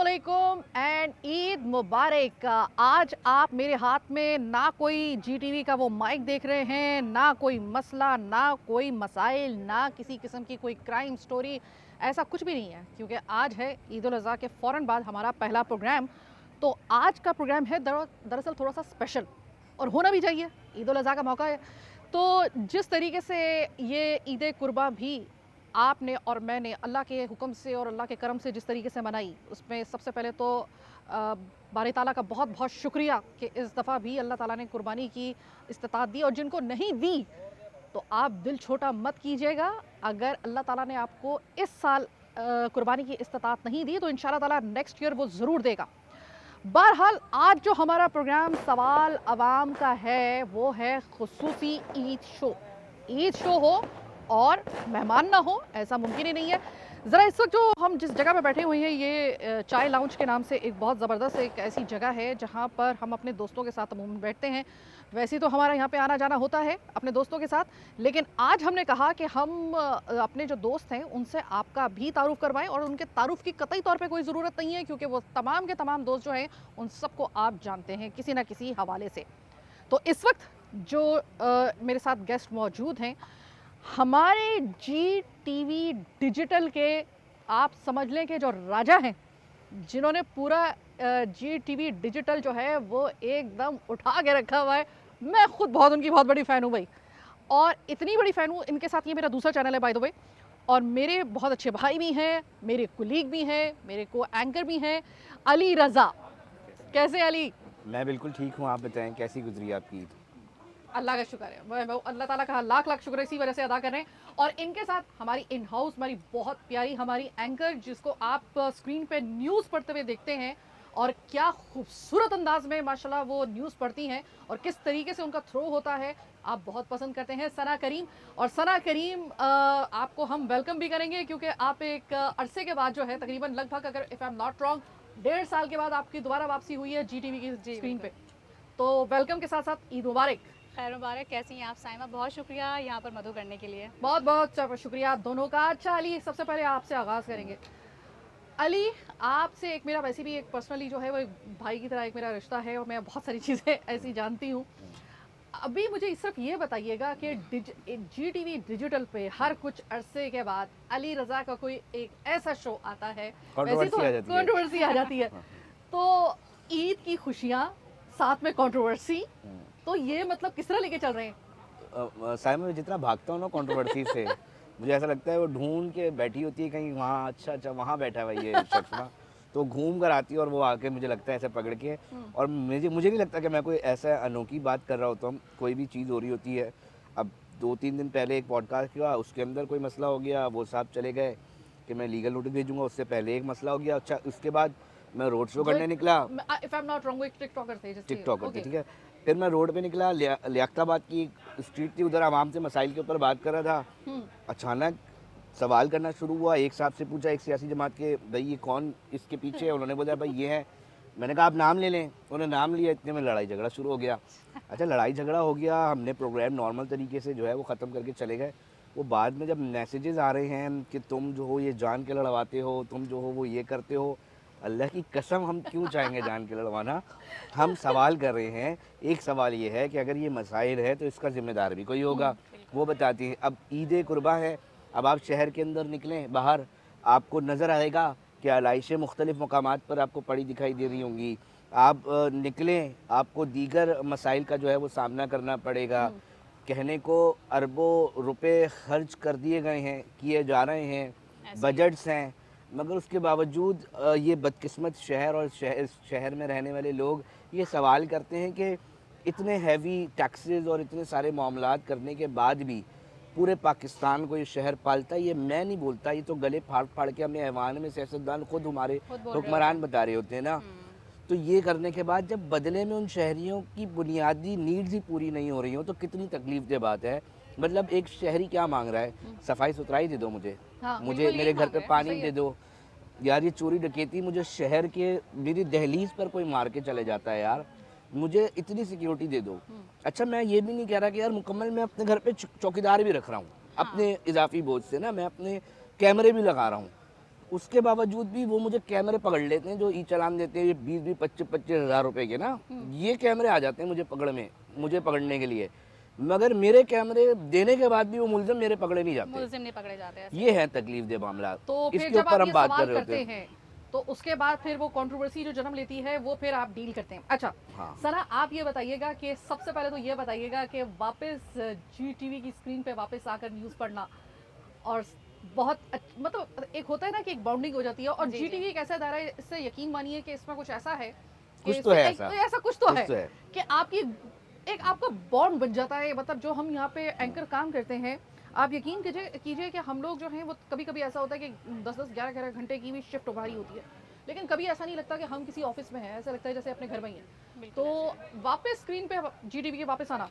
अस्सलामुअलैकुम एंड ईद मुबारक। आज आप मेरे हाथ में ना कोई जी टीवी का वो माइक देख रहे हैं, ना कोई मसला, ना कोई मसाइल, ना किसी किस्म की कोई क्राइम स्टोरी, ऐसा कुछ भी नहीं है क्योंकि आज है ईद उल अज़हा के फ़ौरन बाद हमारा पहला प्रोग्राम। तो आज का प्रोग्राम है दरअसल थोड़ा सा स्पेशल और होना भी चाहिए, ईद उल अज़हा का मौका है। तो जिस तरीके से ये ईद कुर्बा भी आपने और मैंने अल्लाह के हुक्म से और अल्लाह के करम से जिस तरीके से मनाई, उसमें सबसे पहले तो बारी ताला का बहुत बहुत शुक्रिया कि इस दफ़ा भी अल्लाह ताला ने कुर्बानी की इस्तिताअत दी। और जिनको नहीं दी तो आप दिल छोटा मत कीजिएगा। अगर अल्लाह ताला ने आपको इस साल कुर्बानी की इस्तिताअत नहीं दी तो इंशाल्लाह ताला नेक्स्ट ईयर वो ज़रूर देगा। बहरहाल आज जो हमारा प्रोग्राम सवाल अवाम का है वो है खुसूसी ईद शो। ईद शो हो और मेहमान ना हो, ऐसा मुमकिन ही नहीं है। ज़रा इस वक्त जो हम जिस जगह पे बैठे हुए हैं ये चाय लाउंज के नाम से एक बहुत ज़बरदस्त एक ऐसी जगह है जहाँ पर हम अपने दोस्तों के साथ अमूमन बैठते हैं। वैसे तो हमारा यहाँ पे आना जाना होता है अपने दोस्तों के साथ, लेकिन आज हमने कहा कि हम अपने जो दोस्त हैं उनसे आपका भी तारुफ़ करवाएं। और उनके तारुफ़ की कतई तौर पे कोई ज़रूरत नहीं है क्योंकि वो तमाम के तमाम दोस्त जो हैं उन सबको आप जानते हैं किसी न किसी हवाले से। तो इस वक्त जो मेरे साथ गेस्ट मौजूद हैं, हमारे जी टीवी डिजिटल के आप समझ लें कि जो राजा हैं, जिन्होंने पूरा जी टीवी डिजिटल जो है वो एकदम उठा के रखा हुआ है। मैं खुद बहुत उनकी बहुत बड़ी फ़ैन हूँ भाई, और इतनी बड़ी फ़ैन हूँ, इनके साथ ये मेरा दूसरा चैनल है बाय द वे। और मेरे बहुत अच्छे भाई भी हैं, मेरे कुलीग भी हैं, मेरे को एंकर भी हैं, अली रज़ा। कैसे अली? मैं बिल्कुल ठीक हूँ। आप बताएं कैसी गुजरी आपकी ईद? अल्लाह का शुक्र है, मैं अल्लाह ताला का लाख लाख शुक्र इसी वजह से अदा कर रहे हैं। और इनके साथ हमारी इन हाउस, हमारी बहुत प्यारी हमारी एंकर, जिसको आप स्क्रीन पे न्यूज़ पढ़ते हुए देखते हैं और क्या खूबसूरत अंदाज में माशाल्लाह वो न्यूज़ पढ़ती हैं और किस तरीके से उनका थ्रो होता है, आप बहुत पसंद करते हैं, सना करीम। और सना करीम आपको हम वेलकम भी करेंगे क्योंकि आप एक अरसे के बाद जो है तकरीबन लगभग, अगर if I am not wrong, 1.5 साल के बाद आपकी दोबारा वापसी हुई है जी टीवी की स्क्रीन पे। तो वेलकम के साथ साथ ईद मुबारक। खैर मुबारक। कैसी हैं आप साइमा? बहुत शुक्रिया यहाँ पर मधु करने के लिए। बहुत बहुत शुक्रिया आप दोनों का। अच्छा अली, सबसे पहले आपसे आगाज़ करेंगे। अली, आपसे एक मेरा वैसे भी एक पर्सनली जो है वो एक भाई की तरह एक मेरा रिश्ता है और मैं बहुत सारी चीज़ें ऐसी जानती हूँ। अभी मुझे सिर्फ ये बताइएगा कि जी टीवी डिजिटल पे हर कुछ अरसे के बाद अली रज़ा का कोई एक ऐसा शो आता है, वैसे तो कंट्रोवर्सी आ जाती है, तो ईद की खुशियाँ साथ में कंट्रोवर्सी, तो ये मतलब किस तरह लेके चल रहे हैं? साइमा, मैं जितना भागता हूँ ना कंट्रोवर्सी से, मुझे ऐसा लगता है वो ढूंढ के बैठी होती है कहीं वहाँ, अच्छा वहाँ बैठा हुआ ये शख्स ना, तो घूम कर आती है और वो आके मुझे लगता है ऐसे पकड़ के। और मुझे नहीं लगता कि मैं कोई ऐसा अनोखी बात कर रहा होता हूँ। कोई भी चीज़ हो रही होती है। अब 2-3 दिन पहले एक पॉडकास्ट किया, उसके अंदर कोई मसला हो गया, वो साहब चले गए कि मैं लीगल नोटिस भेजूंगा, उससे पहले एक मसला हो गया। अच्छा, उसके बाद मैं रोड शो करने निकला, if I am not wrong वो एक टिकटॉकर थे, ठीक है। फिर मैं रोड पे निकला, लियाकताबाद की एक स्ट्रीट थी, उधर आवाम से मसाइल के ऊपर बात कर रहा था। अचानक सवाल करना शुरू हुआ। एक साहब से पूछा, एक सियासी जमात के, भाई ये कौन इसके पीछे है? उन्होंने बोला भाई ये है। मैंने कहा आप नाम ले लें। उन्होंने नाम लिया, इतने में लड़ाई झगड़ा शुरू हो गया। अच्छा, लड़ाई झगड़ा हो गया, हमने प्रोग्राम नॉर्मल तरीके से जो है वो ख़त्म करके चले गए। वो बाद में जब मैसेजेस आ रहे हैं कि तुम जो हो ये जान के लड़वाते हो, तुम जो हो वो ये करते हो, अल्लाह की कसम हम क्यों चाहेंगे जान के लड़वाना? हम सवाल कर रहे हैं। एक सवाल ये है कि अगर ये मसाइल है तो इसका ज़िम्मेदार भी कोई होगा, वो बताती है। अब ईद कुर्बा है, अब आप शहर के अंदर निकलें बाहर, आपको नज़र आएगा कि आलाइशें मुख्तलिफ़ मकामात पर आपको पड़ी दिखाई दे रही होंगी। आप निकलें, आपको दीगर मसाइल का जो है वो सामना करना पड़ेगा। कहने को अरबों रुपए खर्च कर दिए गए हैं, किए जा रहे हैं, बजट्स हैं, मगर उसके बावजूद ये बदकिस्मत शहर और शहर में रहने वाले लोग ये सवाल करते हैं कि इतने हैवी टैक्सेस और इतने सारे मामलात करने के बाद भी पूरे पाकिस्तान को ये शहर पालता है। ये मैं नहीं बोलता, ये तो गले फाड़ फाड़ के अपने ऐवान में सियासतदान खुद हमारे हुक्मरान बता रहे होते हैं ना। तो ये करने के बाद जब बदले में उन शहरियों की बुनियादी नीड्स ही पूरी नहीं हो रही हो तो कितनी तकलीफ बात है। मतलब एक शहरी क्या मांग रहा है? सफाई सुथराई दे दो मुझे, मुझे मेरे घर पे पानी दे दो। यार ये चोरी डकैती मुझे शहर के मेरी दहलीज पर कोई मार के चले जाता है यार, मुझे इतनी सिक्योरिटी दे दो। अच्छा, मैं ये भी नहीं कह रहा कि यार मुकम्मल मैं अपने घर पे चौकीदार भी रख रहा हूँ अपने इजाफी बोझ से ना, मैं अपने कैमरे भी लगा रहा हूँ। उसके बावजूद भी वो मुझे कैमरे पकड़ लेते हैं जो ई चालान देते हैं, ये 20-20, 25-25 हज़ार रुपए के ना, ये कैमरे आ जाते हैं मुझे पकड़ने के लिए, मगर मेरे कैमरे देने के बाद भी वो मुलजिम मेरे पकड़े नहीं जाते। मुलजिम नहीं पकड़े जाते हैं। ये है तकलीफ दे मामला। तो फिर इसके जब ऊपर आप हम ये बात कर सवाल रहे होते करते हैं। हैं तो उसके बाद फिर वो कंट्रोवर्सी जो जन्म लेती है वो फिर आप डील करते हैं। अच्छा हाँ। सना, आप ये बताइएगा कि सबसे पहले तो ये बताइएगा कि वापस जी टीवी की स्क्रीन पे वापस आकर न्यूज़ पढ़ना और बहुत मतलब एक होता है ना कि एक बाउंडिंग हो जाती है, और जी, जी जी। टीवी एक ऐसा दायरा है, इससे यकीन मानिए कि इसमें कुछ ऐसा है कि कुछ तो इससे है एक- ऐसा। ऐसा कुछ तो है कुछ तो है। कि आपकी एक आपका बॉन्ड बन जाता है। मतलब जो हम यहाँ पे एंकर काम करते हैं, आप यकीन कीजिए कि हम लोग जो हैं वो कभी कभी ऐसा होता है कि 10-10, 11-11 घंटे की भी शिफ्ट हमारी होती है, लेकिन कभी ऐसा नहीं लगता कि हम किसी ऑफिस में हैं, ऐसा लगता है जैसे अपने घर में ही हैं। बिल्कुल तो वापस स्क्रीन पे जी टीवी के वापस आना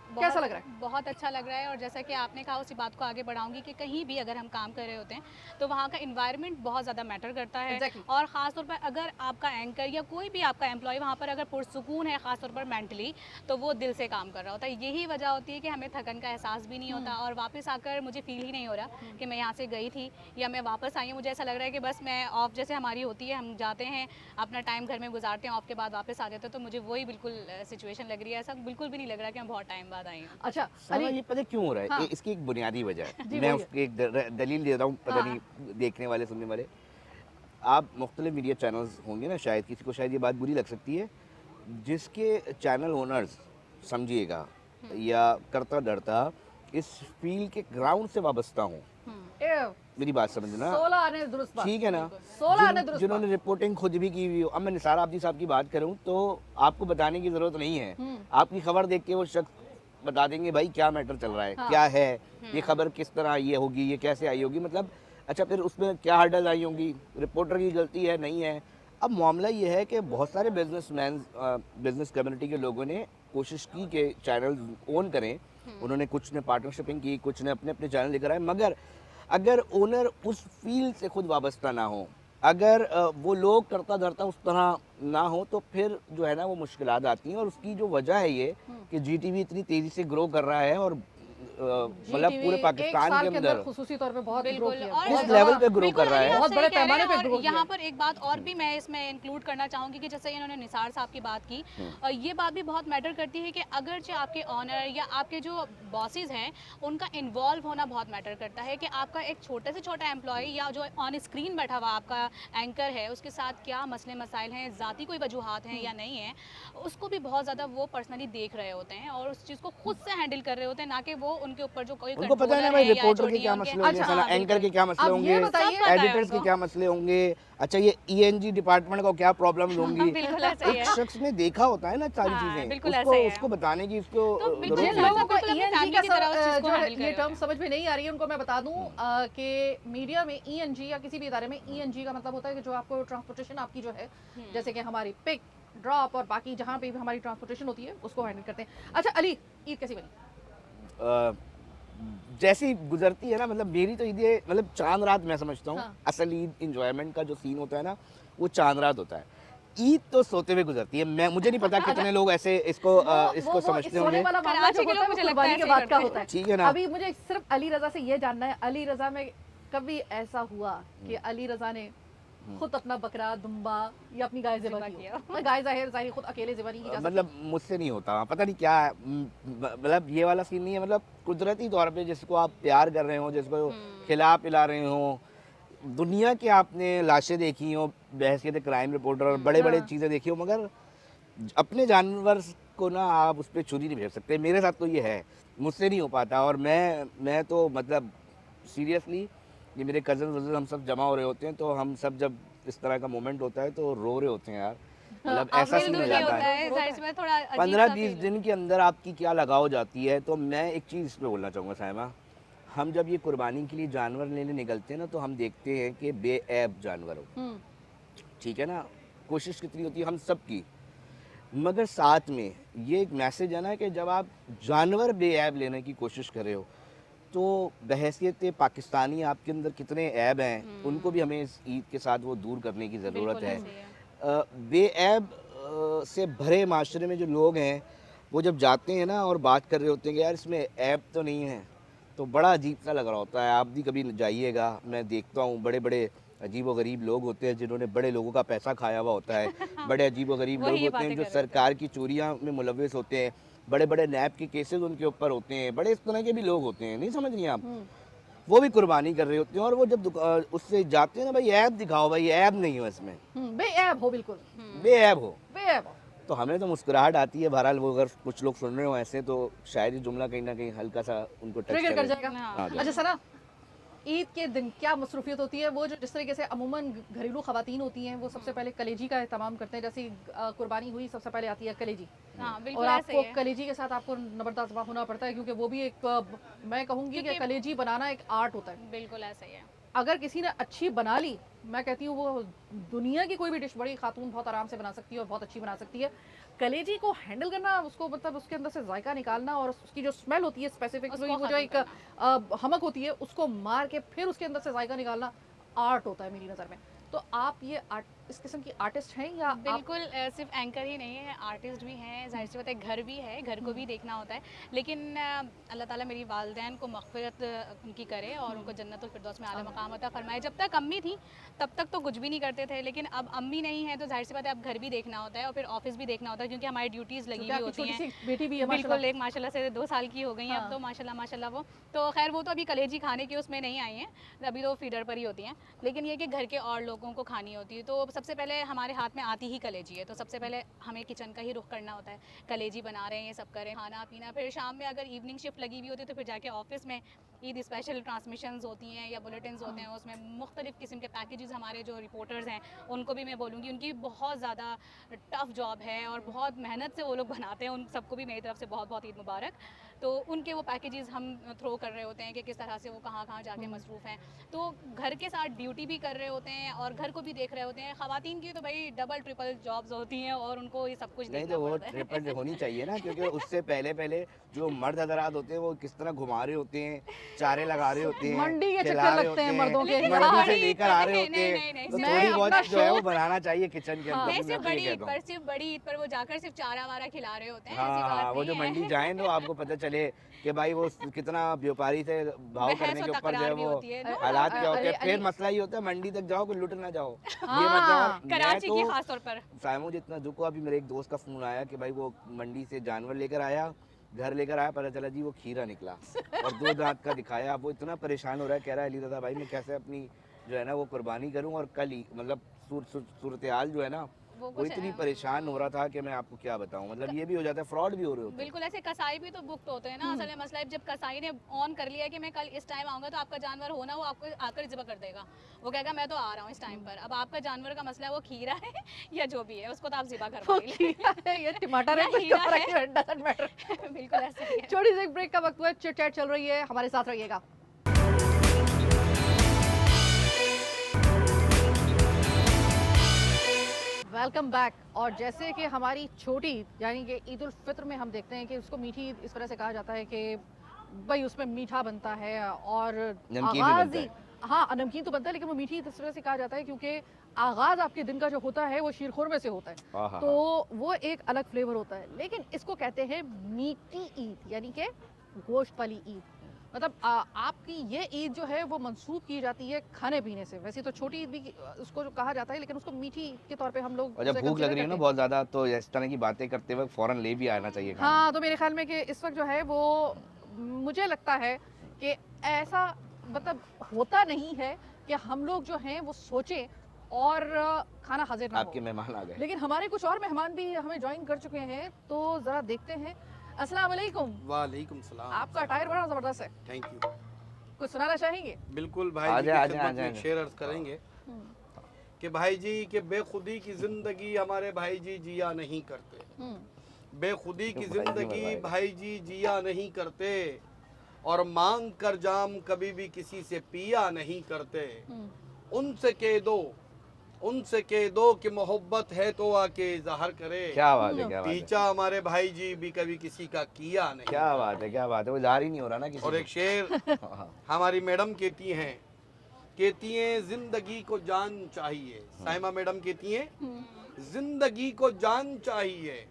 बहुत- कैसा लग रहा है? बहुत अच्छा लग रहा है। और जैसा कि आपने कहा उसी बात को आगे बढ़ाऊंगी कि कहीं भी अगर हम काम कर रहे होते हैं तो वहाँ का इन्वायरमेंट बहुत ज़्यादा मैटर करता है। Exactly. और ख़ासतौर पर अगर आपका एंकर या कोई भी आपका एम्प्लॉय वहाँ पर अगर पुरसुकून है, ख़ासतौर पर मेंटली, तो वो दिल से काम कर रहा होता है। यही वजह होती है कि हमें थकन का एहसास भी नहीं होता और वापस आकर मुझे फील ही नहीं हो रहा कि मैं यहाँ से गई थी या मैं वापस आई हूँ। मुझे ऐसा लग रहा है कि बस मैं ऑफ जैसे हमारी होती है, हम जाते हैं अपना टाइम घर में गुजारते हैं, ऑफ के बाद वापस आ जाते हैं, तो मुझे वही बिल्कुल सिचुएशन लग रही है। ऐसा बिल्कुल भी नहीं लग रहा कि मैं बहुत टाइम बाद आई हूँ। अच्छा सारा अली, ये पता क्यों हो रहा है? हाँ। इसकी एक बुनियादी वजह है। जी, मैं बोलिए। उसकी एक दलील दे रहा हूँ, पता हाँ। नहीं देखने वाले सुनने वाले। आप मुख्तलिफ मीडिया चैनल्स होंगे ना, शायद किसी को शायद ये बात बुरी लग सकती है, जिसके चैनल ओनर्स समझिएगा या करता डरता इस फील्ड के ग्राउंड से वाबस्ता हूँ, मेरी बात समझना, 16 आने दुरुस्त बात। ठीक है ना, 16 आने दुरुस्त जिन्होंने बात। रिपोर्टिंग खुद भी की हुई हो। अब मैं निसार आबदी साहब की बात करूं तो आपको बताने की जरूरत नहीं है, आपकी खबर देख के वो शख्स बता देंगे भाई क्या मैटर चल रहा है, हाँ। क्या है ये खबर, किस तरह ये होगी, ये कैसे आई होगी, मतलब अच्छा फिर उसमें क्या हर्डल आई होंगी, रिपोर्टर की गलती है नहीं है। अब मामला ये है कि बहुत सारे बिजनेसमैन, बिजनेस कम्युनिटी के लोगों ने कोशिश की कि चैनल ओन करें, उन्होंने कुछ ने पार्टनरशिपिंग की, कुछ ने अपने अपने चैनल लेकर आए, मगर अगर ओनर उस फील्ड से खुद वाबस्ता ना हो, अगर वो लोग करता धरता उस तरह ना हो, तो फिर जो है ना वो मुश्किलात आती हैं। और उसकी जो वजह है ये कि जी टीवी इतनी तेज़ी से ग्रो कर रहा है और मतलब GTV पूरे एक पाकिस्तान साल के अंदर खुसूसी तौर पे बहुत बिल्कुल। ग्रो किया, और बहुत इस लेवल ज़्यादा। पे ग्रो बिल्कुल कर रहा अली, है। आप बहुत सही बड़े कह रहे पैमाने हैं। पे और ग्रो किया यहाँ है। पर एक बात और भी मैं इसमें इंक्लूड करना चाहूँगी कि जैसे इन्होंने निसार साहब की बात की, ये बात भी बहुत मैटर करती है कि अगरचे आपके ऑनर या आपके जो बॉसेस हैं उनका इन्वॉल्व होना बहुत मैटर करता है कि आपका एक छोटे से छोटा एम्प्लॉय या जो ऑन स्क्रीन बैठा हुआ आपका एंकर है उसके साथ क्या मसले मसाइल हैं, ज़ाती कोई वजूहात हैं या नहीं है, उसको भी बहुत ज़्यादा वो पर्सनली देख रहे होते हैं और उस चीज़ को खुद से हैंडल कर रहे होते हैं, ना कि वो उनके ऊपर जो कोई उनको पता है ना भाई रिपोर्टर के क्या मसले होंगे, अच्छा, साला हाँ, एंकर के बिल्कुल। क्या मसले अब होंगे, ये बताइए, सब पता है एडिटर्स के उनको। क्या मसले होंगे, अच्छा ये ईएनजी डिपार्टमेंट को क्या प्रॉब्लम्स होंगी। बिल्कुल ऐसा ही एक है। शख्स ने देखा होता है ना सारी हाँ, चीजें, बिल्कुल उसको ऐसा ही है। उसको बताने की उसको तो बिल्कुल जरूरत जिन नहीं। लोगों को बिल्कुल अपनी ENG फैमिली का की तरह उस चीज़ को जो है हैंडल कर ये रहे टर्म समझ में नहीं आ रही है उनको मैं बता दूं कि मीडिया में ENG या किसी भी इदारे में ENG का मतलब होता है कि जो आपको ट्रांसपोर्टेशन आपकी जो है, जैसे कि हमारी पिक ड्रॉप और बाकी जहाँ पे भी हमारी ट्रांसपोर्टेशन होती है उसको हैंडल करते हैं। अच्छा अली, ईद कैसी बनी? जैसी गुजरती है ना, मतलब मेरी तो ईद मतलब चांद रात मैं समझता हूँ। हाँ। असल ईद इंजॉयमेंट का जो सीन होता है ना वो चांद रात होता है, ईद तो सोते हुए गुजरती है। मैं मुझे नहीं पता कितने लोग ऐसे इसको इसको समझते सोने होंगे, वाला मामला कराची जो के होता है लोग वो मुझे लगता कुर्बानी है के ऐसे बाद ही का करते होता है। ठीक है ना। अभी मुझे सिर्फ अली रजा से ये जानना है, अली रजा में कभी ऐसा हुआ कि अली रजा ने खुद अपना बकरा, दुम्बा या अपनी गाय ज़िबा ज़िबा की किया? हो? गाय ज़ाहिर खुद अकेले ज़िबा नहीं की जा सकती। मतलब मुझसे नहीं होता, पता नहीं क्या है, मतलब ये वाला सीन नहीं है, मतलब कुदरती तौर पे जिसको आप प्यार कर रहे हो, जिसको खिला पिला रहे हो, दुनिया की आपने लाशें देखी हो बहैसियत क्राइम रिपोर्टर और बड़े बड़े हाँ। चीज़ें देखी हो, मगर अपने जानवर को ना आप उस पर छुरी नहीं भेज सकते। मेरे साथ तो ये है, मुझसे नहीं हो पाता। और मैं तो मतलब सीरियसली, ये मेरे कज़न वज़न हम सब जमा हो रहे होते हैं तो हम सब जब इस तरह का मोमेंट होता है तो रो रहे होते हैं यार, मतलब आप ऐसा दिल सीन हो दुखी जाता होता है। है, जाहिर सी बात है, थोड़ा अजीब 15-20 सा दिन के अंदर आपकी क्या लगाव जाती है। तो मैं एक चीज़ इस पे बोलना चाहूँगा साइमा, हम जब ये कुर्बानी के लिए जानवर लेने निकलते हैं ना तो हम देखते हैं कि बेऐब जानवर हो, ठीक है ना, कोशिश कितनी होती है हम सब की, मगर साथ में ये एक मैसेज है ना कि जब आप जानवर बेऐब लेने की कोशिश कर रहे हो तो बहैसियत पाकिस्तानी आपके अंदर कितने ऐब हैं उनको भी हमें इस ईद के साथ वो दूर करने की ज़रूरत बिल्कुल है। ऐसे ही है। बेऐब से भरे माशरे में जो लोग हैं वो जब जाते हैं ना और बात कर रहे होते हैं कि यार इसमें ऐब तो नहीं है, तो बड़ा अजीब सा लग रहा होता है। आप भी कभी जाइएगा, मैं देखता हूँ बड़े बड़े अजीब व गरीब लोग होते हैं जिन्होंने बड़े लोगों का पैसा खाया हुआ होता है, बड़े अजीब व गरीब वही लोग ये होते हैं बातें जो कर रहे थे। सरकार की चोरियां में मुलविस होते हैं, बड़े बड़े नैब के केसेस उनके ऊपर होते हैं, बड़े इस तरह के भी लोग होते हैं, नहीं समझ रही आप। वो भी कुर्बानी कर रहे होते हैं और वो जब उससे जाते हैं ना, भाई ऐब दिखाओ, भाई ऐब नहीं हो इसमें, बेऐब हो, बिल्कुल बेऐब हो। बेऐब हो। तो हमें तो मुस्कुराहट आती है। बहरहाल वो अगर कुछ लोग सुन रहे हो ऐसे, तो शायद ये जुमला कहीं ना कहीं हल्का सा उनको टच ट्रिगर कर करे। जाएगा। हाँ। अच्छा सना, ईद के दिन क्या मसरूफियत होती है? वो जो जिस तरीके से अमूमन घरेलू खवातीन होती हैं वो सबसे पहले कलेजी का एहतमाम करते हैं। जैसे कुर्बानी हुई, सबसे पहले आती है कलेजी, हाँ और बिल्कुल ऐसे आपको ही है। कलेजी के साथ आपको नबरदाज़ होना पड़ता है, क्योंकि वो भी एक मैं कहूँगी कि क्योंकि- कलेजी बनाना एक आर्ट होता है। बिल्कुल ऐसा ही है। अगर किसी ने अच्छी बना ली, मैं कहती हूँ वो दुनिया की कोई भी डिश बड़ी खातून बहुत आराम से बना सकती है और बहुत अच्छी बना सकती है। कलेजी को हैंडल करना, उसको मतलब उसके अंदर से जायका निकालना और उसकी जो स्मेल होती है स्पेसिफिक, उसको वो जो खत्म एक हमक होती है, उसको मार के फिर उसके अंदर से जायका निकालना आर्ट होता है मेरी नज़र में। तो आप ये इस किस्म की आर्टिस्ट हैं या आप? बिल्कुल सिर्फ एंकर ही नहीं है, आर्टिस्ट भी हैं, जाहिर सी बात है घर भी है, घर को भी देखना होता है। लेकिन अल्लाह ताला मेरी वालदैन को मग़फ़िरत उनकी करे और उनको जन्नतुल फिरदौस में आला मकाम अता फरमाए। जब तक अम्मी थी तब तक तो कुछ भी नहीं करते थे, लेकिन अब अम्मी नहीं है तो जाहिर सी बात है अब घर भी देखना होता है और फिर ऑफिस भी देखना होता है, क्योंकि हमारी ड्यूटीज़ लगी क्योंकि हुई आपकी होती छोटी हैं। सी बेटी भी है बिल्कुल, माशाल्लाह। एक माशाल्लाह से 2 साल की हो गई हैं हाँ। अब तो माशाल्लाह माशाल्लाह वो। तो खैर वो तो अभी कलेजी खाने की उसमें नहीं आई हैं, अभी तो फीडर पर ही होती हैं। लेकिन ये कि घर के और लोगों को खानी होती है, तो सबसे पहले हमारे हाथ में आती ही कलेजी है, तो सबसे पहले हमें किचन का ही रुख करना होता है। कलेजी बना रहे हैं, ये सब करें, खाना पीना, फिर शाम में अगर इवनिंग शिफ्ट लगी हुई होती है तो फिर जाके ऑफिस में ईद स्पेशल ट्रांसमिशंस होती हैं या बुलेटिन्स होते हैं, उसमें मुख्तलिफ किस्म के पैकेजेस हमारे जो रिपोर्टर्स हैं उनको भी मैं बोलूँगी उनकी बहुत ज़्यादा टफ़ जॉब है और बहुत मेहनत से वो लोग बनाते हैं। उन सबको भी मेरी तरफ से बहुत बहुत ईद मुबारक। तो उनके वो पैकेजेस हम थ्रो कर रहे होते हैं कि किस तरह से वो कहाँ कहाँ जाके मसरूफ़ हैं। तो घर के साथ ड्यूटी भी कर रहे होते हैं और घर को भी देख रहे होते हैं। ख़वातीन की तो भाई डबल ट्रिपल जॉब्स होती हैं और उनको ये सब कुछ नहीं देखना तो वो पड़ता है। ट्रिपल होनी चाहिए ना, क्योंकि उससे पहले पहले जो मर्द हजरात होते हैं वो किस तरह घुमा रहे होते हैं, चारे लगा रहे होते हैं, मंडी के खिला चक्कर रहे लगते हैं होते मर्दों के। लेकिन मंडी से बड़ी लेकर आ रहे नहीं, होते नहीं, हैं, नहीं, तो नहीं, थोड़ी मैं बहुत अपना जो है वो शो- बनाना चाहिए किचन के हाँ। अंदर। नहीं, मैं सिर्फ तो ये बड़ी ईद कहता पर हूँ। सिर्फ बड़ी ईद पर वो जाकर सिर्फ चारा वारा खिला रहे होते हैं, हाँ ऐसी बात हाँ, वो नहीं जो है। मंडी जाएं तो आपको पता चले कि भाई वो कितना व्यापारी से भाव बहस करने और के ऊपर जो है तकरार भी वो होती है, no हालात doubt। क्या होते हैं। अरे, फिर अरे, मसला ये होता है मंडी तक जाओ कि लुट ना जाओ। ये हाँ, मतलब मैं कराची की तो खास तौर पर। साइमो जितना दुख हुआ, अभी मेरे एक दोस्त का फोन आया कि भाई वो मंडी से जानवर लेकर आया, घर लेकर आया, पता चला जी वो खीरा निकला और 2 दांत का दिखाया। अब वो इतना परेशान हो रहा है, कह रहा है अली दादा भाई मैं कैसे अपनी जो है ना वो कुर्बानी करूं, और कल ही मतलब सूरत हाल जो है ना वो वो कुछ इतनी है। परेशान हो रहा था कि मैं आपको क्या बताऊं। मतलब ये भी हो जाता है, फ्रॉड भी हो रहे होते हैं। बिल्कुल ऐसे कसाई भी तो बुकड होते हैं ना। असल में मसला है जब कसाई ने ऑन कर लिया कि मैं कल इस टाइम आऊँगा तो आपका जानवर हो ना, वो आपको आकर ज़िबा कर देगा। वो कहेगा मैं तो आ रहा हूँ इस टाइम पर। अब आपका जानवर का मसला है वो खीरा है या जो भी है उसको तो आप ज़िबा वो करवा लीजिए। खीरा है या टमाटर है, या कुछ हीरा फर्क है। नहीं, डजंट मैटर। बिल्कुल ऐसे ही है। छोटी सी एक ब्रेक का वक्त हुआ, चिट चैट चल रही है, हमारे साथ रहिएगा। Welcome back. और जैसे कि हमारी छोटी ईद यानी कि ईद उल फित्र में हम देखते हैं कि उसको मीठी ईद इस तरह से कहा जाता है कि भाई उसमें मीठा बनता है और नमकीन भी आगाज बनता ही, हाँ नमकीन तो बनता है, लेकिन वो मीठी ईद इस तरह से कहा जाता है क्योंकि आगाज आपके दिन का जो होता है वो शीरखोर में से होता है, आहा। तो वो एक अलग फ्लेवर होता है। लेकिन इसको कहते हैं मीठी ईद यानी कि गोश्त वाली ईद। मतलब आपकी ये ईद जो है वो मंसूब की जाती है खाने पीने से। वैसे तो छोटी ईद भी उसको जो कहा जाता है, लेकिन उसको मीठी ईद के तौर पे हम लोग और जब उसे भूख लग consider रही है ना करते हैं। बहुत ज्यादा, तो इस तरह की बातें करते वक्त फौरन ले भी आना चाहिए खाना। हाँ, तो मेरे ख्याल में कि इस वक्त जो है वो मुझे लगता है कि ऐसा मतलब होता नहीं है कि हम लोग जो हैं वो सोचें और खाना हाजिर ना आपके हो। मेहमान आ गए। लेकिन हमारे कुछ और मेहमान भी हमें ज्वाइन कर चुके हैं, तो ज़रा देखते हैं। अस्सलाम वालेकुम। वालेकुम सलाम। आपका अटायर बड़ा ज़बरदस्त है, थैंक यू। कुछ सुनाना चाहेंगे? बिल्कुल भाई आ जी जाए, की आ जाए, खिदमत आ में जाए। शेर अर्ज करेंगे कि भाई जी के बेखुदी की जिंदगी हमारे भाई जी जिया नहीं करते। बेखुदी की भाई जी जिंदगी बताए। भाई जी जिया नहीं करते और मांग कर जाम कभी भी किसी से पिया नहीं करते। उनसे कह दो कि मोहब्बत है तो आके इजहार करे। क्या बात है, क्या बात है, पीछा हमारे भाई जी भी कभी किसी का किया नहीं। क्या बात है, क्या बात है। वो इजहार ही नहीं हो रहा ना किसी और से। एक शेर हाँ। हमारी मैडम कहती हैं जिंदगी को जान चाहिए। साइमा मैडम कहती हैं जिंदगी को जान चाहिए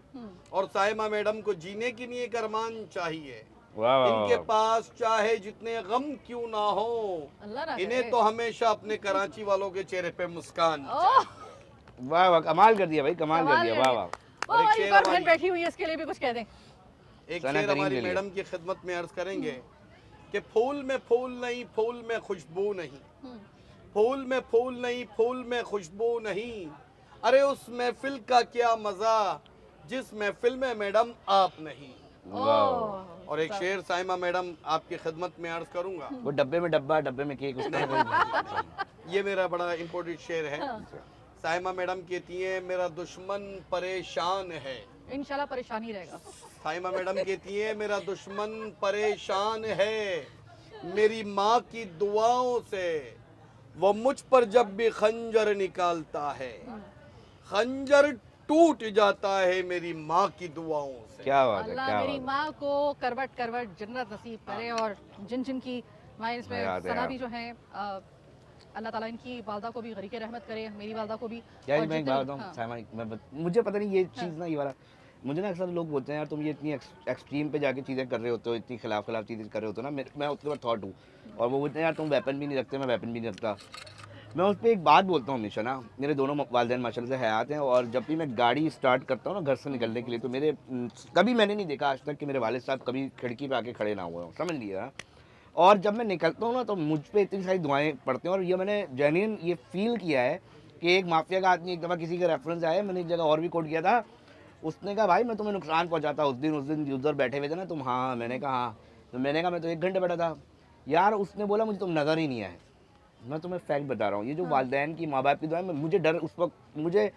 और साइमा मैडम को जीने के लिए एक अरमान चाहिए। वाह, वाह, इनके वाह। पास चाहे जितने गम क्यों ना हो, अल्लाह ना इन्हें करे। तो हमेशा अपने कराची वालों के चेहरे पे मुस्कान ओह, चाहिए। वाह वाह, कमाल कर दिया भाई, कमाल कर कमाल दिया, कर वाह दिया। वाह। वो और एक हमारी शेर एक और बहन हमारी- बैठी हुई है, इसके लिए भी कुछ कह दें। एक सना शेर करीम हमारी के लिए। मैडम की खिदमत में अर्ज करेंगे कि फूल में फूल नहीं, फूल में खुशबू नहीं, फूल में फूल नहीं, फूल में खुशबू नहीं, अरे उस महफिल का क्या मजा जिस महफिल में मैडम आप नहीं। वाह। ओह, और एक शेर साइमा मैडम आपकी खिदमत में अर्ज करूंगा, वो डब्बे में डब्बा, डब्बे में केक, उस तरह ये मेरा बड़ा इम्पोर्टेंट शेर है। साइमा मैडम कहती हैं मेरा दुश्मन परेशान है, इंशाल्लाह परेशानी रहेगा। साइमा मैडम कहती हैं मेरा दुश्मन परेशान है, मेरी माँ की दुआओं से वो मुझ पर जब भी खंजर निकालता है, खंजर टूट जाता है मेरी माँ की दुआओं से। क्या बात है, अल्लाह क्या मेरी बात माँ को करवट करवट जन्नत नसीब करे, और जिन जिन की माँ इसमें याद है सना यार। भी जो है, अल्लाह ताला इनकी वालदा को भी गरीक रहमत करे, मेरी वालदा को भी। है। यार और मैं एक जितने- बात बताऊँ हाँ, साइमा, मुझे पता नहीं ये चीज़ ना, ये वाला मुझे ना अक्सर लोग बोलते हैं यार तुम ये इतनी एक्सट्रीम पे जाके चीज़ें कर रहे होते हो, इतनी खिलाफ चीज़ें कर रहे होते हो ना, मैं उसके बाद थॉट हूँ। और वो बोलते हैं यार तुम वेपन भी नहीं रखते, मैं वेपन भी नहीं रखता। मैं उस पर एक बात बोलता हूँ हमेशा ना, मेरे दोनों वालिदैन माशाल्लाह से हयात हैं, और जब भी मैं गाड़ी स्टार्ट करता हूँ ना घर से निकलने के लिए, तो मेरे कभी मैंने नहीं देखा आज तक कि मेरे वालिद साहब कभी खिड़की पे आके खड़े ना हुए हों, समझ लिया। और जब मैं निकलता हूँ ना तो मुझ पे इतनी सारी दुआएं पड़ती हैं, और ये मैंने जेन्युइन ये फील किया है कि एक माफिया का आदमी एक दफ़ा किसी का रेफरेंस आया, मैंने एक जगह और भी कोट किया था, उसने कहा भाई मैं तुम्हें नुकसान पहुंचाता उस दिन उधर बैठे हुए थे ना तुम, हाँ मैंने कहा हाँ, तो मैंने कहा मैं तो 1 घंटे बैठा था यार, उसने बोला मुझे तुम नज़र ही नहीं आए। मैं तुम्हें फैक्ट बता रहा हूँ, ये जो वालिदैन की माँ बाप की दुआएं, मुझे डर उस वक्त, मुझे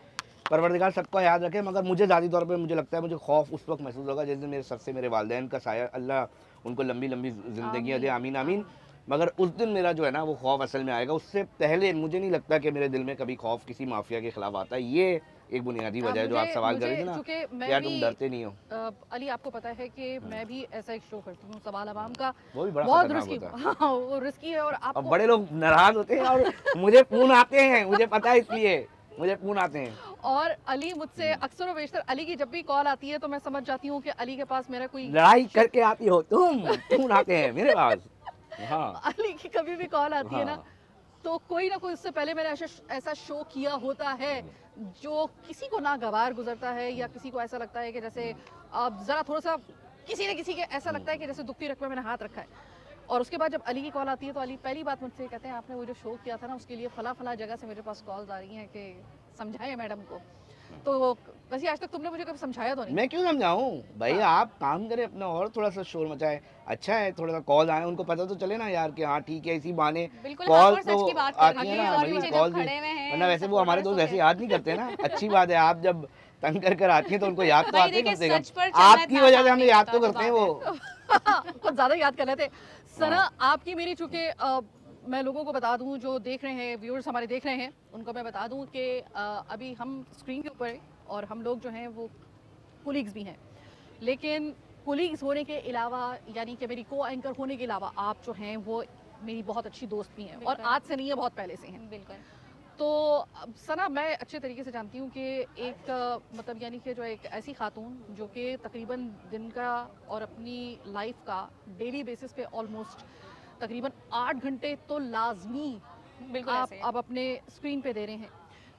परवरदिगार सबका याद रखे, मगर मुझे ज़ाती तौर पे मुझे लगता है मुझे खौफ उस वक्त महसूस होगा जिस दिन मेरे सर से मेरे वालिदैन का साया, अल्लाह उनको लंबी लंबी ज़िंदगी दे, आमीन आमीन। मगर उस दिन मेरा जो है ना वो खौफ असल में आएगा, उससे पहले मुझे नहीं लगता कि मेरे दिल में कभी खौफ किसी माफिया के खिलाफ आता है। ये एक बुनियादी वजह है जो आप सवाल कर रहे थे ना, चूंकि कि यार तुम डरते नहीं हो। अली आपको पता है कि मैं भी ऐसा एक शो करती हूँ सवाल अवाम का, वो भी बड़ा बहुत खतरनाक रिस्की। होता है। हाँ, वो रिस्की है। और अब आपको बड़े लोग नाराज होते हैं और मुझे फोन आते हैं, मुझे पता है, इसलिए मुझे फोन आते हैं। और अली मुझसे अक्सर व बेशतर, अली की जब भी कॉल आती है तो मैं समझ जाती हूँ कि अली के पास मेरा कोई लड़ाई करके आती हो तुम, फोन आते हैं मेरे पास। हाँ अली की कभी भी कॉल आती है ना, हाँ। तो कोई ना कोई, उससे पहले मैंने ऐसा शो किया होता है जो किसी को नागवार गुजरता है, या किसी को ऐसा लगता है कि जैसे अब ज़रा थोड़ा सा किसी न किसी के ऐसा लगता है कि जैसे दुखती रख में मैंने हाथ रखा है। और उसके बाद जब अली की कॉल आती है तो अली पहली बात मुझसे कहते हैं आपने वो जो शो किया था ना उसके लिए फला फला जगह से मेरे पास कॉल्स आ रही हैं कि समझाएं मैडम को। तो वैसे आज तक तुमने मुझे कभी समझाया तो नहीं। मैं क्यों समझाऊं भाई, आप काम करें अपना और थोड़ा सा शोर मचाए, अच्छा है थोड़ा सा कॉल आए, उनको पता तो चले ना यार कि हाँ ठीक है, इसी बहाने बिल्कुल, कॉल हाँ, और तो सच की बात कर आती है रही है, ना और भाई, पीछे जब कॉल भी, खड़े हुए हैं वरना वैसे वो हमारे दोस्त supporters ऐसे को याद नहीं करते ना। अच्छी बात है, आप जब तंग कर कर आती हैं तो उनको याद तो भाई आते हैं देखिए, कम से कम, सच पर चलना आपकी इतना वजह से आसान हमें नहीं याद होता, तो जो करते हैं बात वो। कुछ ज़्यादा याद कर लेते। सना हाँ। आपकी मेरी, चूँकि मैं लोगों को बता दूं जो देख रहे हैं, व्यूअर्स हमारे देख रहे हैं, उनको मैं बता दूं कि अभी हम स्क्रीन के ऊपर हैं और हम लोग जो हैं वो कुलीग्स भी हैं, लेकिन कुलीग्स होने के अलावा, यानी कि मेरी को एंकर होने के अलावा, आप जो हैं वो मेरी बहुत अच्छी दोस्त भी हैं, और बिल्कुल। आज से नहीं है, बहुत पहले से हैं। बिल्कुल। तो अब सना, मैं अच्छे तरीके से जानती हूँ कि एक मतलब यानी कि जो एक ऐसी खातून जो कि तकरीबन दिन का और अपनी लाइफ का डेली बेसिस पे ऑलमोस्ट तकरीबन 8 घंटे तो लाजमी बिल्कुल आप ऐसे ही। अब अपने स्क्रीन पे दे रहे हैं।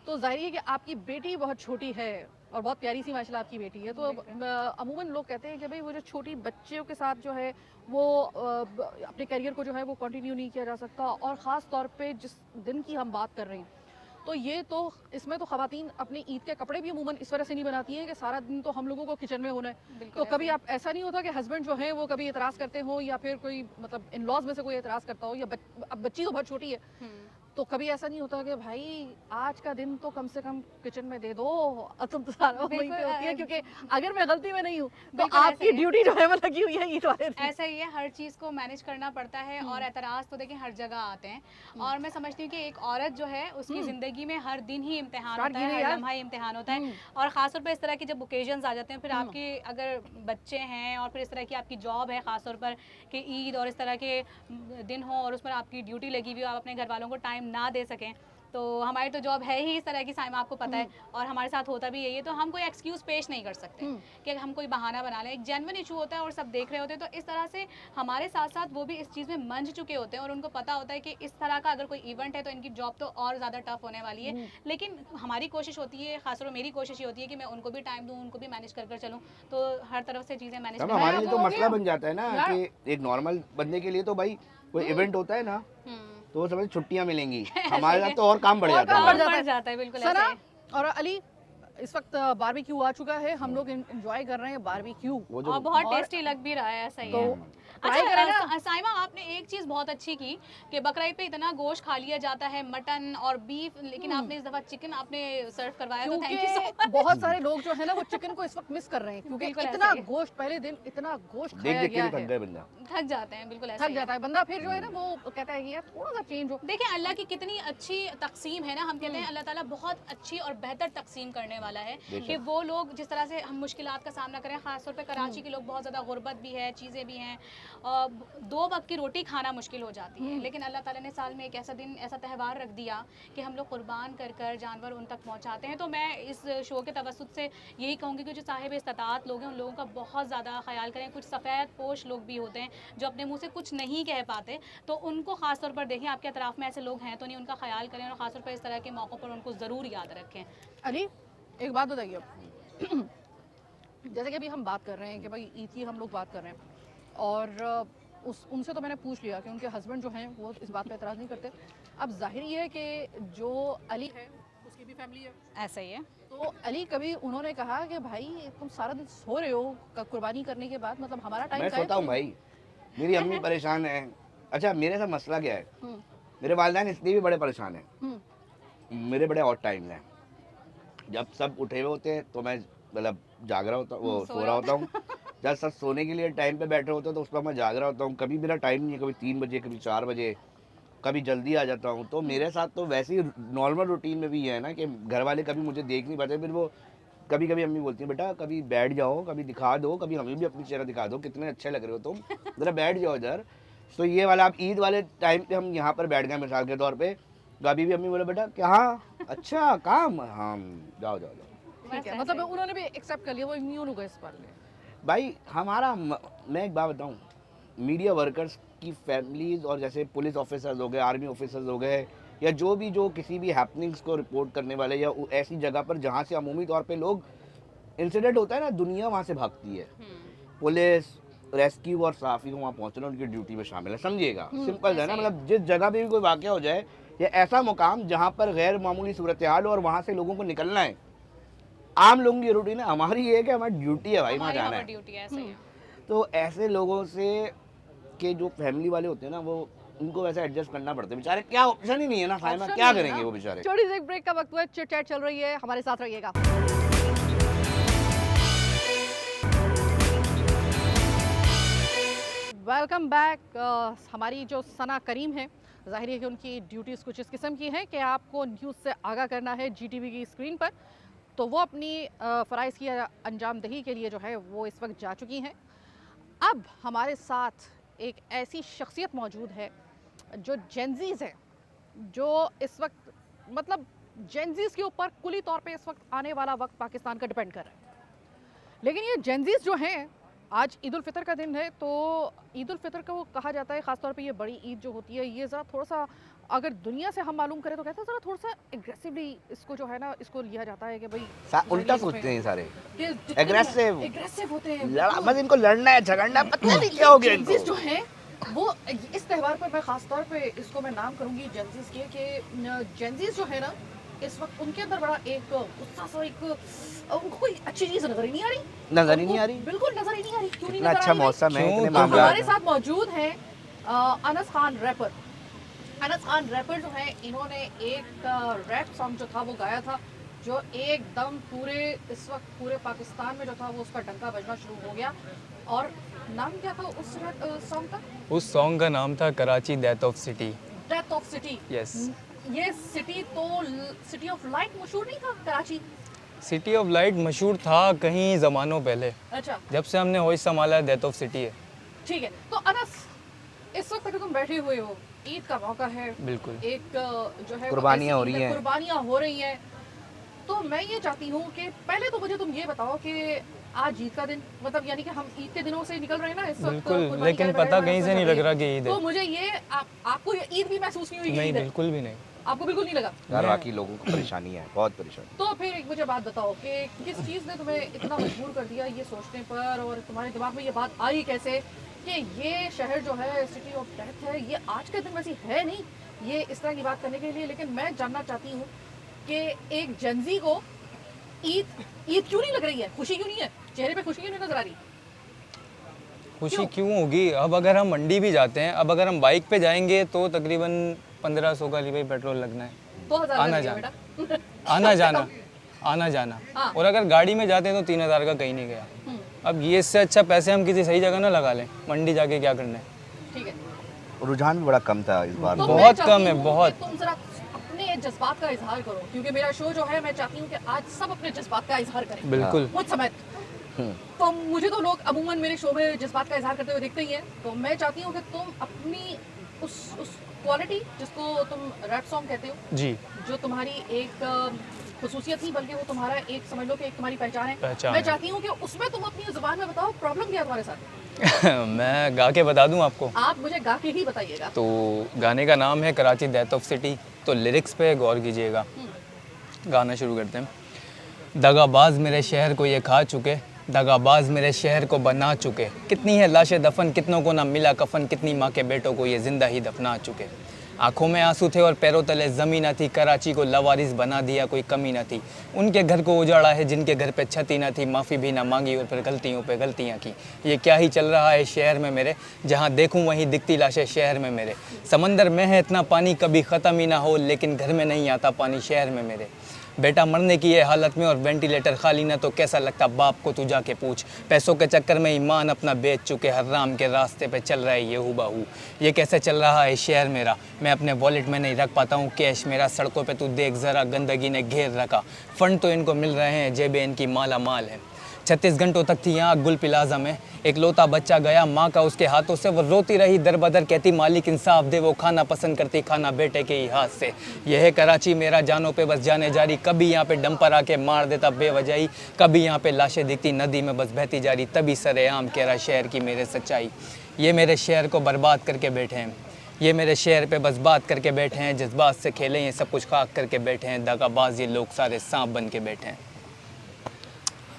तो जाहिर है कि आपकी बेटी बहुत छोटी है और बहुत प्यारी सी माशाल्लाह आपकी बेटी है। तो अमूमन लोग कहते हैं कि भाई वो जो छोटी बच्चियों के साथ जो है वो अपने करियर को जो है वो कंटिन्यू नहीं किया जा सकता, और ख़ास तौर पे जिस दिन की हम बात कर रहे हैं, तो ये तो इसमें तो ख़वातीन अपने ईद के कपड़े भी अमूमन इस वजह से नहीं बनाती हैं कि सारा दिन तो हम लोगों को किचन में होना है। बिल्कुल तो कभी आप ऐसा नहीं होता कि हस्बैंड जो है वो कभी एतराज़ करते हो, या फिर कोई मतलब इन लॉज में से कोई एतराज़ करता हो, या अब बच्ची तो बहुत छोटी है, तो कभी ऐसा नहीं होता कि भाई आज का दिन तो कम से कम किचन में दे दो, तुम तो सारा वहीं पे होती है, क्योंकि अगर मैं गलती में नहीं हूँ तो बिल्कुल ऐसा आपकी ही है। ड्यूटी जो है वो लगी हुई है ईद वाले दिन। ऐसा ही है, हर चीज़ को मैनेज करना पड़ता है, और एतराज़ तो देखिए हर जगह आते हैं, और मैं समझती हूँ कि एक औरत जो है उसकी ज़िंदगी में हर दिन ही इम्तिहान स्टार्ट होता है, कीजिए हर यार। लम्हा ही इम्तिहान होता है, और ख़ासतौर पर इस तरह के जब ओकेजन्स आ जाते हैं, फिर आपके अगर बच्चे हैं और फिर इस तरह की आपकी जॉब है, ख़ासतौर पर कि ईद और इस तरह के दिन हो और उस पर आपकी ड्यूटी लगी हुई हो, आप अपने घर वालों को टाइम ना दे सकें, तो हमारी तो जॉब है ही इस तरह की, साइमा आपको पता है, और हमारे साथ होता भी यही है। तो हम कोई एक्सक्यूज़ पेश नहीं कर सकते कि हम कोई बहाना बना लें। एक जेन्युइन इशू होता है और सब देख रहे होते हैं, तो इस तरह से हमारे साथ साथ वो भी इस चीज़ में मंझ चुके होते हैं और उनको पता होता है कि इस तरह का अगर कोई इवेंट है तो इनकी जॉब तो और ज़्यादा टफ होने वाली है। लेकिन हमारी कोशिश होती है, खासतौर पर मेरी कोशिश ये होती है कि मैं उनको भी टाइम दूँ, उनको भी मैनेज कर चलूँ, तो हर तरफ से चीज़ें मैनेज तब हमारे लिए तो मसला बन जाता है ना कि एक नॉर्मल बंदे के लिए तो भाई कोई इवेंट होता है ना तो समझ छुट्टियां मिलेंगी, हमारे साथ तो और काम बढ़ जाता काम है। बढ़ जाता है, बिल्कुल सना ऐसे ही। और अली, इस वक्त बारबेक्यू आ चुका है, हम लोग एंजॉय कर रहे हैं बारबेक्यू। वो जो और बहुत टेस्टी लग भी रहा है, ऐसा ही तो है। ट्राई करें ना। अच्छा साइमा, आपने एक चीज़ बहुत अच्छी की कि बकरीद पे इतना गोश्त खा लिया जाता है, मटन और बीफ, लेकिन आपने इस दफ़ा चिकन आपने सर्व करवाया, तो थैंक यू सो क्योंकि मच। बहुत सारे लोग जो है ना वो चिकन को इस वक्त मिस कर रहे हैं, क्योंकि बिल्कुल इतना ऐसे ही। गोश्त, पहले दिन इतना गोश्त देख खाया देख के गया भी थक है, गए बंदा। थक जाते हैं, बिल्कुल ऐसे थक ही जाता है बंदा, फिर जो है ना वो कहता है कि यार थोड़ा सा चेंज हो। देखिए अल्लाह की कितनी अच्छी तकसीम है ना, हम कहते हैं अल्लाह ताला बहुत अच्छी और बेहतर तकसीम करने वाला है कि वो लोग जिस तरह से हम मुश्किलात का सामना करें, ख़ासतौर पे कराची के लोग बहुत ज़्यादा गुर्बत भी है, चीज़ें भी हैं, 2 वक्त की रोटी खाना मुश्किल हो जाती है, लेकिन अल्लाह ताला ने साल में एक ऐसा दिन, ऐसा त्यौहार रख दिया कि हम लोग कुर्बान कर कर जानवर उन तक पहुँचाते हैं। तो मैं इस शो के तवस्सुत से यही कहूँगी कि जो साहिब इस्तात लोग हैं उन लोगों का बहुत ज़्यादा ख्याल करें। कुछ सफ़ेद पोश लोग भी होते हैं जो अपने मुँह से कुछ नहीं कह पाते, तो उनको ख़ास तौर पर देखें, आपके अतराफ़ में ऐसे लोग हैं तो नहीं, उनका ख्याल करें और ख़ास तौर पर इस तरह के मौक़ों पर उनको ज़रूर याद रखें। अली, एक बात बताइए, जैसे कि अभी हम बात कर रहे हैं कि भाई ईद की हम लोग बात कर रहे हैं और उनसे तो मैंने पूछ लिया कि उनके हस्बैंड जो हैं वो इस बात पे एतराज़ नहीं करते। अब जाहिर ही है कि जो अली है उसकी भी फैमिली है, ऐसा ही है। तो अली कभी उन्होंने कहा कि भाई तुम सारा दिन सो रहे हो कुर्बानी करने के बाद, मतलब हमारा टाइम मैं सोता हूँ भाई, मेरी अम्मी परेशान है। अच्छा मेरे साथ मसला क्या है, मेरे वालिदैन इसलिए भी बड़े परेशान हैं, मेरे बड़े ऑड टाइम हैं। जब सब उठे हुए होते हैं तो मैं मतलब जाग रहा होता, वो सो रहा होता हूँ। जब सब सोने के लिए टाइम पे बैठे होते हैं तो उस पर मैं जाग रहा होता हूँ। कभी मेरा टाइम नहीं है, कभी 3 बजे, कभी 4 बजे, कभी जल्दी आ जाता हूँ। तो मेरे साथ तो वैसे ही नॉर्मल रूटीन में भी है ना कि घर वाले कभी मुझे देख नहीं पाते। फिर वो कभी कभी अम्मी बोलती है बेटा कभी बैठ जाओ, कभी दिखा दो, कभी हमें भी अपनी चेहरा दिखा दो, कितने अच्छे लग रहे हो तुम, ज़रा बैठ जाओ इधर। तो ये वाला आप ईद वाले टाइम पे हम यहाँ पर बैठ गए मिसाल के तौर पे, कभी भी अम्मी बोले बेटा क्या, हाँ अच्छा काम, हाँ जाओ जाओ जाओ। ठीक है, मतलब उन्होंने भी एक्सेप्ट कर लिया, वो इम्यून हो गए इस पर। भाई हमारा मैं एक बात बताऊँ, मीडिया वर्कर्स की फैमिलीज़ और जैसे पुलिस ऑफिसर्स हो गए, आर्मी ऑफिसर्स हो गए, या जो किसी भी हैपनिंग्स को रिपोर्ट करने वाले या ऐसी जगह पर जहाँ से अमूमी तौर पे लोग इंसिडेंट होता है ना, दुनिया वहाँ से भागती है। पुलिस, रेस्क्यू और सहाफ़ी को वहाँ पहुँचना उनकी ड्यूटी में शामिल है, समझिएगा। सिंपल है ना, मतलब जिस जगह पे भी कोई वाक़या हो जाए या ऐसा मुकाम जहाँ पर गैर मामूली सूरत हाल हो और वहाँ से लोगों को निकलना है, आम लोगों की रूटीन है, हमारी ये है कि हमारी ड्यूटी है भाई, वहाँ जाना है। ड्यूटी है, ऐसे ही है। तो ऐसे लोगों से के जो फैमिली वाले होते हैं ना, वो उनको वैसे एडजस्ट करना पड़ता है बेचारे, क्या ऑप्शन ही नहीं है ना साइमा, Option क्या नहीं है करेंगे ना। वो बेचारे। छोटी सी एक ब्रेक का वक्त हुआ, चिट चैट चल रही है, हमारे साथ रहिएगा। Welcome back. हमारी जो सना करीम है, जाहिर है कि उनकी ड्यूटीज़ कुछ इस किस्म की हैं कि आपको न्यूज़ से आगाह करना है जीटीवी की स्क्रीन पर, तो वो अपनी फ़राइज़ की अंजाम दही के लिए जो है वो इस वक्त जा चुकी हैं। अब हमारे साथ एक ऐसी शख्सियत मौजूद है जो जेंजीज़ है, जो इस वक्त मतलब जेंजीज़ के ऊपर कुली तौर पे इस वक्त आने वाला वक्त पाकिस्तान का डिपेंड कर रहा है। लेकिन ये जेंजीज़ जो हैं, आज ईद उल फितर का दिन है, तो ईद उल फितर को कहा जाता है, ख़ासतौर पे ये बड़ी ईद जो होती है, ये ज़रा थोड़ा सा अगर दुनिया से हम मालूम करें तो कहते हैं ज़रा थोड़ा सा एग्रेसिवली इसको जो है ना, इसको लिया जाता है कि भाई उल्टा सोचते हैं ये सारे, एग्रेसिव एग्रेसिव होते हैं, बस इनको लड़ना है, झगड़ना है, पता नहीं क्या हो गया इनको। जेंजीज़ जो हैं वो इस त्यौहार पर मैं ख़ास तौर पे इसको मैं नाम करूँगी जेंजीज़ के, कि जेंजीज़ जो है ना इस वक्त उनके अंदर बड़ा एक गुस्सा सा, एक उनको कोई अच्छी चीज़ नजर ही नहीं आ रही, नजर ही नहीं आ रही, बिल्कुल नजर ही नहीं आ रही। क्यों नहीं इतना नजर अच्छा आ रही? मौसम है, इतने तो मामला हमारे साथ मौजूद हैं अनस खान रैपर। अनस खान रैपर जो है, इन्होंने एक रैप सॉन्ग जो था वो गाया था, जो एकदम पूरे इस वक्त पूरे पाकिस्तान में जो था वो उसका डंका बजना शुरू हो गया। और नाम क्या था उस सॉन्ग का? उस सॉन्ग का नाम था Karachi death of city. Death of city. Yes, ये सिटी तो सिटी ऑफ लाइट मशहूर नहीं था कराची? सिटी ऑफ लाइट मशहूर था कहीं ज़मानों पहले, अच्छा जब से हमने होश संभाला डेथ ऑफ सिटी है। ठीक है। तो अनस, इस वक्त अगर तुम बैठे हुए हो ईद का मौका है, बिल्कुल। एक जो है कुर्बानियाँ हो रही हैं। कुर्बानियाँ हो रही हैं। तो मैं ये चाहती हूँ कि पहले तो मुझे तुम ये बताओ कि आज ईद का दिन, मतलब यानी कि हम ईद के दिनों से निकल रहे हैं ना इस वक्त, बिल्कुल, कुर्बानी लेकिन का पता बगैर कहीं से चल नहीं रही लग है। रहा कि ईद है। तो मुझे ये आपको ये ईद भी महसूस नहीं हुई कि नहीं, ईद है? बिल्कुल भी नहीं। आपको बिल्कुल नहीं लगा? यार बाकी लोगों को परेशानी है, बहुत परेशानी। तो फिर एक मुझे बात बताओ कि किस चीज़ ने तुम्हें इतना मजबूर कर दिया ये सोचने पर, और तुम्हारे दिमाग में ये बात आई कैसे कि ये शहर जो है सिटी ऑफ डेथ है, ये आज के दिन वैसी है नहीं ये इस तरह की बात करने के लिए। लेकिन मैं जानना चाहती हूँ कि एक जनजी को ईद क्यों नहीं लग रही है, खुशी क्यों नहीं है, चेहरे पे खुशी क्यों नहीं नजर आ रही? खुशी क्यों होगी? अब अगर हम मंडी भी जाते हैं, अब अगर हम बाइक पे जाएंगे तो तकरीबन 1500 का भाई पेट्रोल लगना है, 2000 आना लगेगा जाना। बेटा। आना जाना, आना जाना। हाँ। और अगर गाड़ी में जाते हैं तो 3000 का कहीं नहीं गया। अब ये इससे अच्छा पैसे हम किसी सही जगह ना लगा लें, मंडी जाके क्या करना है। ठीक है, रुझान भी बड़ा कम था इस बार। तो बहुत मैं चाहती कम है, हूँ बहुत। कि तुम जरा अपने जज्बात का इजहार करो, क्योंकि मेरा शो जो है मैं चाहती हूँ कि आज सब अपने जज्बात का इजहार करें बिल्कुल। मुझ समेत। तो मुझे तो लोग अमूमन मेरे शो में जज्बात का इजहार करते हुए देखते ही हैं, तो मैं चाहती हूँ कि तुम अपनी उस क्वालिटी जिसको तुम रैप सॉन्ग कहते हो, जी। जो तुम्हारी एक खुसूसियत नहीं बल्कि वो तुम्हारा एक समझ लो कि एक तुम्हारी पहचान है, पहचान मैं है। चाहती हूँ कि उसमें तुम अपनी जुबान में बताओ प्रॉब्लम क्या है तुम्हारे साथ। मैं गा के बता दूं आपको। आप मुझे गा के ही बताइएगा। तो गाने का नाम है कराची डेथ ऑफ सिटी। तो लिरिक्स पे गौर कीजिएगा। गाना शुरू करते हैं। दगाबाज मेरे शहर को ये खा चुके, दगाबाज मेरे शहर को बना चुके, कितनी है लाशें दफन, कितनों को ना मिला कफन, कितनी माँ के बेटों को ये जिंदा ही दफना चुके। आंखों में आंसू थे और पैरों तले ज़मीन न थी, कराची को लवारिस बना दिया कोई कमी न थी। उनके घर को उजाड़ा है जिनके घर पे छत ही न थी, माफ़ी भी ना मांगी और फिर गलतियों पे गलतियाँ की। ये क्या ही चल रहा है शहर में मेरे, जहाँ देखूँ वहीं दिखती लाशें शहर में मेरे। समंदर में है इतना पानी कभी ख़त्म ही ना हो, लेकिन घर में नहीं आता पानी शहर में मेरे। बेटा मरने की ये हालत में और वेंटिलेटर खाली ना, तो कैसा लगता बाप को तू जाके पूछ। पैसों के चक्कर में ईमान अपना बेच चुके, हराम के रास्ते पे चल रहा है ये हुबाहू। ये कैसे चल रहा है शहर मेरा, मैं अपने वॉलेट में नहीं रख पाता हूँ कैश मेरा। सड़कों पे तू देख ज़रा गंदगी ने घेर रखा, फंड तो इनको मिल रहे हैं जेबें इनकी माला माल है। 36 घंटों तक थी यहाँ गुल प्लाजा में, एक लौता बच्चा गया माँ का उसके हाथों से। वो रोती रही दर बदर कहती मालिक इंसाफ दे, वो खाना पसंद करती खाना बेटे के ही हाथ से। यह है कराची मेरा जानों पे बस जाने जारी, कभी यहाँ पे डंपर आके मार देता बेवजही, कभी यहाँ पे लाशें दिखती नदी में बस बहती जा रही, तभी सरेआम कह रहा शहर की मेरे सच्चाई। ये मेरे शहर को बर्बाद करके बैठे हैं, ये मेरे शहर पे बस बात करके बैठे हैं, जज्बात से खेले ये सब कुछ खाक करके बैठे हैं, दगाबाज ये लोग सारे सांप बन के बैठे हैं।